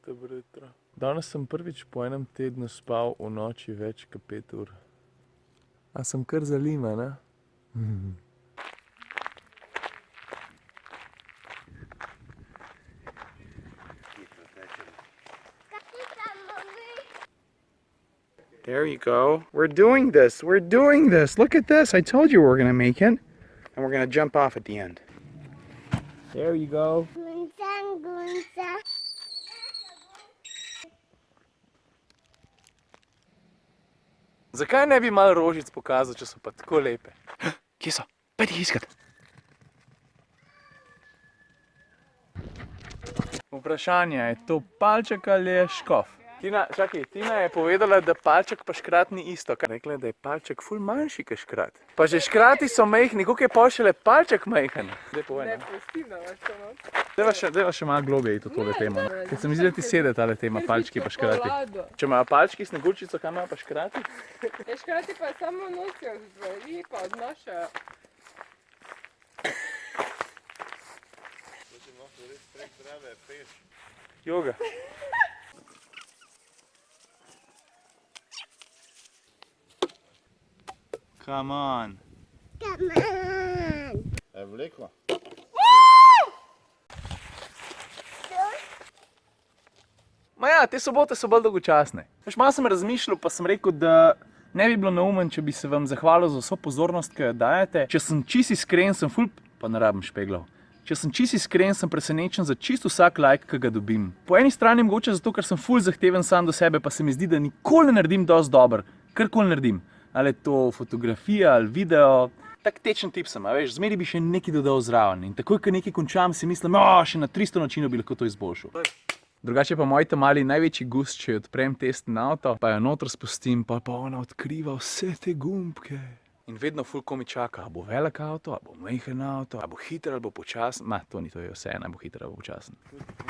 Dobro jutro. Danes sem prvič po enem tednu spal v noči več kot 5 ur. A sem kar zalima, ne? There you go. We're doing this. We're doing this. Look at this. I told you we were going to make it. And we're going to jump off at the end. There you go. Zakaj ne bi malo rožic pokazal, če so pa tako lepe? Kje so? Pojdi jih iskat. Vprašanje, je to palček ali je škof? Tina je povedala, da palček pa škrat ni isto. Rekla je, da je palček ful manjši kot škrat. Pa že škrati so majhni, koliko je pol šele palček majhen? Ne pusti, da imaš to not. Deva še malo globje iti v tole temo. Ker se mi zdi, da ti sede tale tema, palčki pa škrati. Če imajo palčki sneguljčico, kaj imajo pa škrati? Škrati pa samo nosijo zveri, pa odnašajo. Joga. Come on. Je vlekla. Ma ja, te sobote so bolj dolgočasne. Malo sem razmišljal, pa sem rekel, da ne bi bilo neumen, če bi se vam zahvalil za vso pozornost, ki jo dajete. Če sem čisto iskren, sem ful, pa ne rabim špeglov. Če sem čisto iskren, sem presenečen za čisto vsak like, ki ga dobim. Po eni strani mogoče zato, ker sem ful zahteven sam do sebe, pa se mi zdi, da nikoli ne naredim dosti dober. Karkoli naredim. Ali je to fotografija ali video. Tak tečen tip sem, a veš, zmeri bi še nekaj dodal zraven. In takoj, ko nekaj končam, si mislim, še na 300 načinov bi lahko to izboljšal. Drugače pa moj mali največji gust, če odprem testen avto, pa jo noter spustim, pa ona odkriva vse te gumbke. In vedno ful komi čaka, a bo velik avto, a bo majhen avto, a bo hiter ali bo počasen. Ma, to ni to, je vse, naj bo hiter ali bo počasen.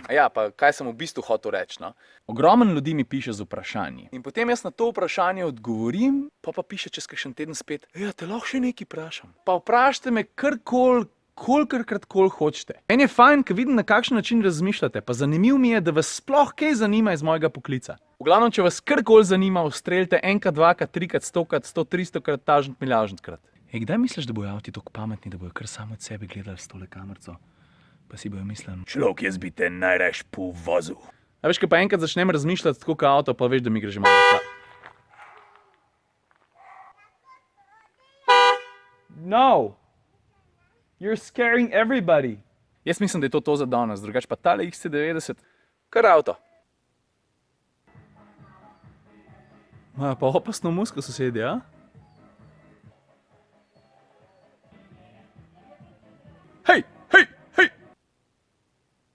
A ja, pa kaj sem v bistvu hotel reči, no? Ogromen ljudi mi piše z vprašanji. In potem jaz na to vprašanje odgovorim, pa piše čez kakšen teden spet, ja, te lahko še nekaj vprašam. Pa vprašajte me karkoli, kolikokrat hočete. Meni je fajn, ker vidim, na kakšen način razmišljate, pa zanimiv mi je, da vas sploh kaj zanima iz mojega poklica. V glavnem, če vas karkoli zanima, ustreljte enkrat, dvakrat, trikrat, stokrat, 100, 300krat, tažent, milijažentkrat. Kdaj misliš, da bojo avti tako pametni, da bojo kar samo od sebe gledali s tole kamerco? Pa si bojo mislili, človek, jaz bi te najrajš povozil. A veš, ko pa enkrat začnem razmišljati tako kot avto, pa veš, da mi gre že malo slab. No! You're scaring everybody. Jaz mislim, da je to za danes, drugače pa tale XC90, kar avto. Pa opasno musko sosedje, a?